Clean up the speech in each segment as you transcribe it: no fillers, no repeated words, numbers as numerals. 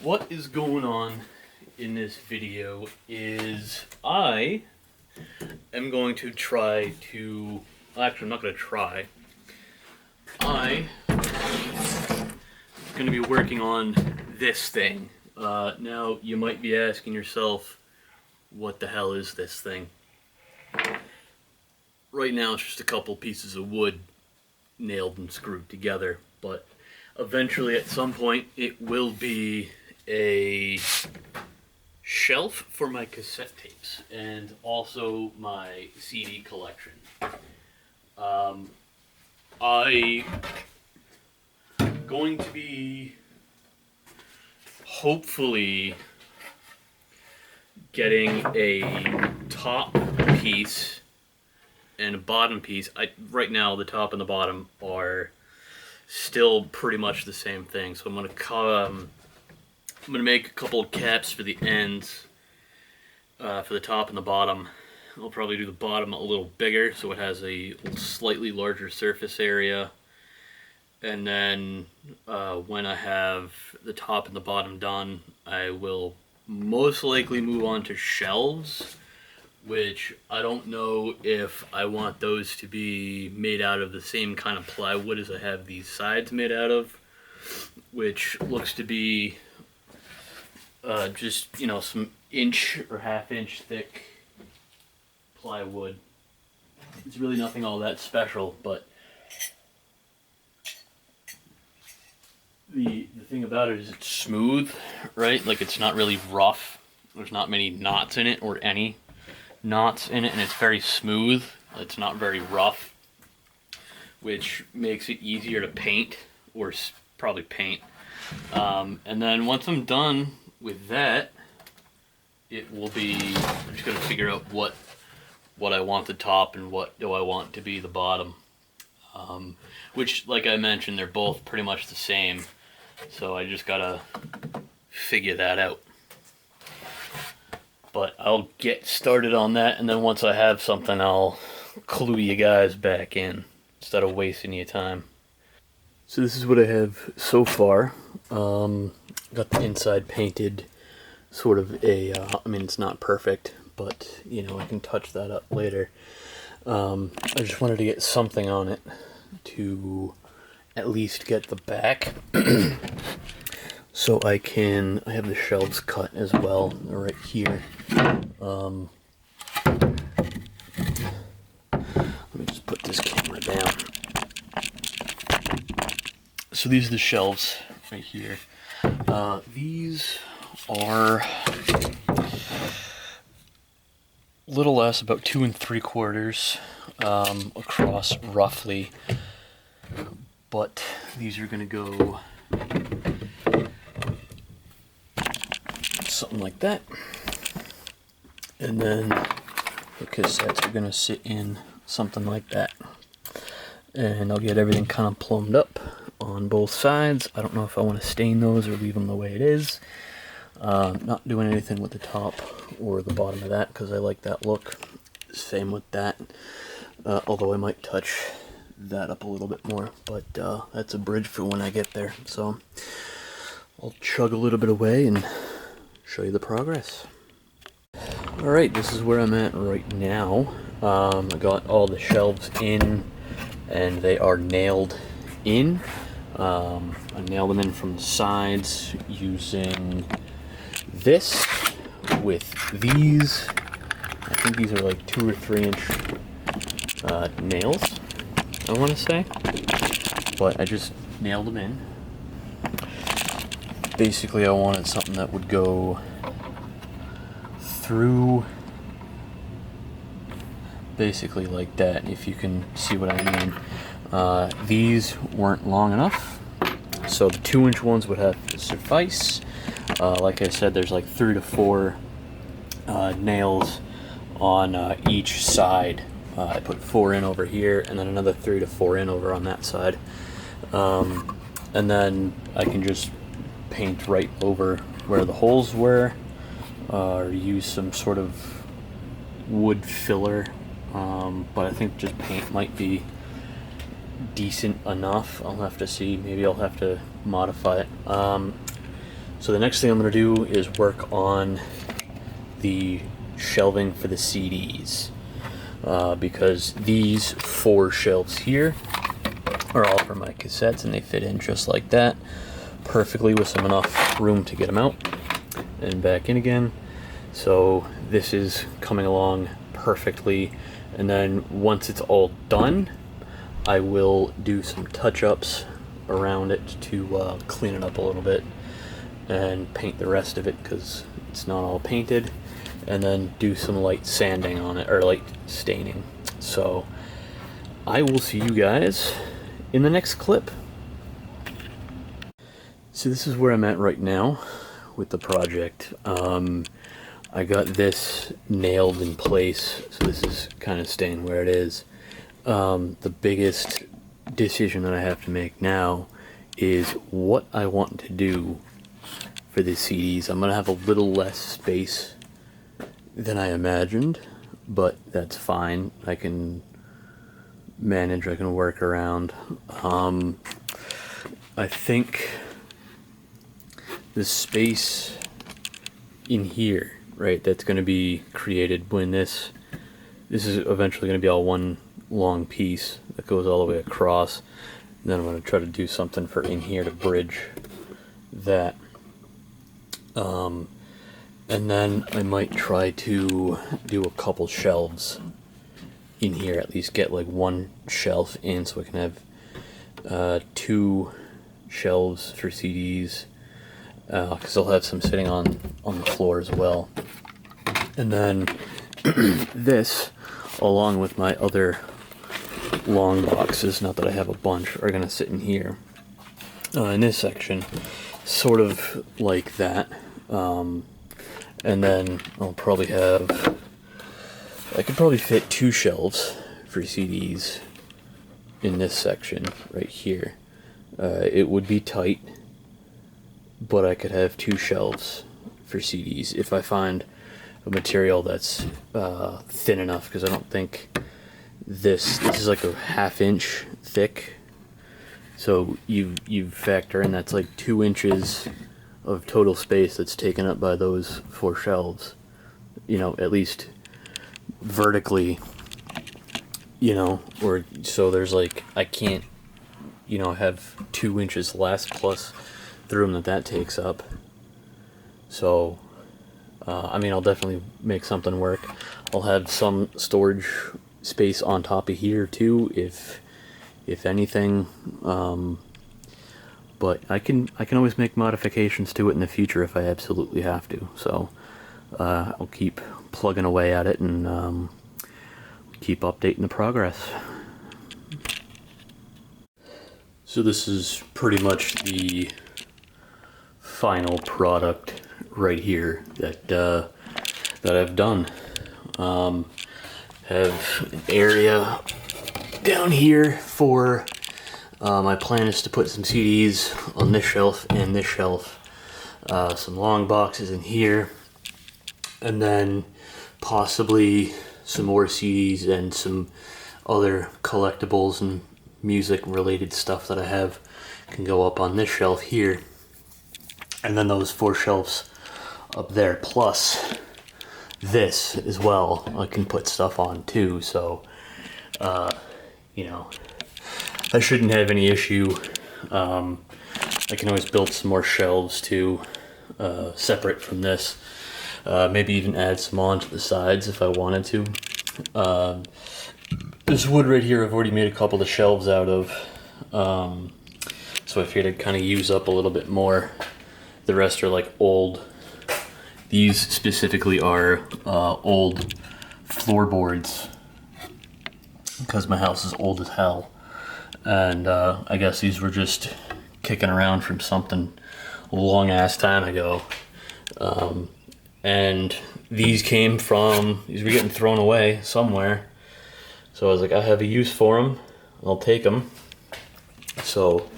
What is going on in this video is I am going to try to, actually I'm not going to try, I am going to be working on this thing. Now you might be asking yourself, what the hell is this thing? Right now it's just a couple pieces of wood nailed and screwed together, but eventually at some point it will be a shelf for my cassette tapes and also my CD collection. I going to be hopefully getting a top piece and a bottom piece. Right now the top and the bottom are still pretty much the same thing, so I'm gonna make a couple of caps for the ends, for the top and the bottom. I'll probably do the bottom a little bigger so it has a slightly larger surface area, and then when I have the top and the bottom done, I will most likely move on to shelves, which I don't know if I want those to be made out of the same kind of plywood as I have these sides made out of, which looks to be just, you know, some inch or half-inch thick plywood. It's really nothing all that special, but the thing about it is it's smooth, right? Like, it's not really rough. There's not many knots in it, or any knots in it, and it's very smooth. It's not very rough, which makes it easier to paint, or probably paint. And then once I'm done with that, it will be, I'm just going to figure out what I want the top and what do I want to be the bottom. Which, like I mentioned, they're both pretty much the same, so I just gotta figure that out. But I'll get started on that, and then once I have something, I'll clue you guys back in instead of wasting your time. So this is what I have so far. Got the inside painted, sort of a, I mean, it's not perfect, but, you know, I can touch that up later. I just wanted to get something on it to at least get the back. So I have the shelves cut as well, right here. Let me just put this camera down. So these are the shelves right here. These are a little less, about 2 3/4 across roughly, but these are going to go something like that, and then the cassettes are going to sit in something like that, and I'll get everything kind of plumbed up on both sides. I don't know if I want to stain those or leave them the way it is. Not doing anything with the top or the bottom of that because I like that look. Same with that, although I might touch that up a little bit more, but that's a bridge for when I get there. So I'll chug a little bit away and show you the progress. Alright, this is where I'm at right now. I got all the shelves in and they are nailed in. I nailed them in from the sides using this with these. I think these are like 2 or 3 inch nails, I want to say, but I just nailed them in. Basically I wanted something that would go through basically like that, if you can see what I mean. These weren't long enough, so the 2 inch ones would have to suffice. Like I said, there's like 3 to 4 nails on each side. I put 4 in over here and then another 3 to 4 in over on that side, and then I can just paint right over where the holes were, or use some sort of wood filler, but I think just paint might be decent enough. I'll have to see, maybe I'll have to modify it. So the next thing I'm going to do is work on the shelving for the CDs, because these 4 shelves here are all for my cassettes, and they fit in just like that perfectly with some enough room to get them out and back in again. So this is coming along perfectly, and then once it's all done, I will do some touch-ups around it to clean it up a little bit and paint the rest of it because it's not all painted, and then do some light sanding on it, or light staining. So I will see you guys in the next clip. So this is where I'm at right now with the project. I got this nailed in place, so this is kind of staying where it is. The biggest decision that I have to make now is what I want to do for the CDs. I'm going to have a little less space than I imagined, but that's fine. I can manage, I can work around. I think the space in here, right, that's going to be created when this is eventually going to be all one long piece that goes all the way across. And then I'm going to try to do something for in here to bridge that. And then I might try to do a couple shelves in here, at least get like 1 shelf in so I can have 2 shelves for CDs, because I'll have some sitting on the floor as well. And then this, along with my other long boxes, not that I have a bunch, are going to sit in here in this section, sort of like that. And then I'll probably have, I could probably fit 2 shelves for CDs in this section right here. It would be tight, but I could have 2 shelves for CDs if I find a material that's thin enough, because I don't think this is like a 1/2 inch thick. So you factor in that's like 2 inches of total space that's taken up by those 4 shelves, you know, at least vertically, you know, or so there's like, I can't, you know, have 2 inches less plus the room that takes up. So I mean, I'll definitely make something work. I'll have some storage space on top of here too, if anything. But I can always make modifications to it in the future if I absolutely have to. So I'll keep plugging away at it and keep updating the progress. So this is pretty much the final product right here that I've done. Have an area down here for my plan is to put some CDs on this shelf and this shelf, some long boxes in here, and then possibly some more CDs and some other collectibles and music related stuff that I have can go up on this shelf here, and then those 4 shelves up there, plus this as well I can put stuff on too. So you know, I shouldn't have any issue. I can always build some more shelves too, separate from this. Maybe even add some on to the sides if I wanted to. This wood right here I've already made a couple of shelves out of, so I figured I'd kind of use up a little bit more. The rest are like old. These specifically are old floorboards, because my house is old as hell. And I guess these were just kicking around from something a long ass time ago. And these were getting thrown away somewhere. So I was like, I have a use for them, I'll take them. So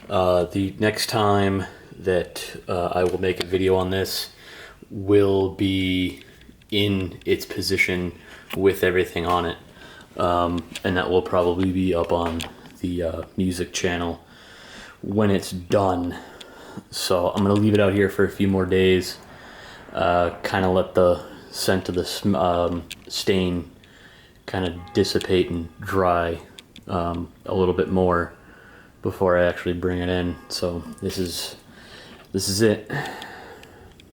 the next time that I will make a video on this will be in its position with everything on it. And that will probably be up on the music channel when it's done. So I'm gonna leave it out here for a few more days, kind of let the scent of the stain kind of dissipate and dry a little bit more before I actually bring it in. So this is it.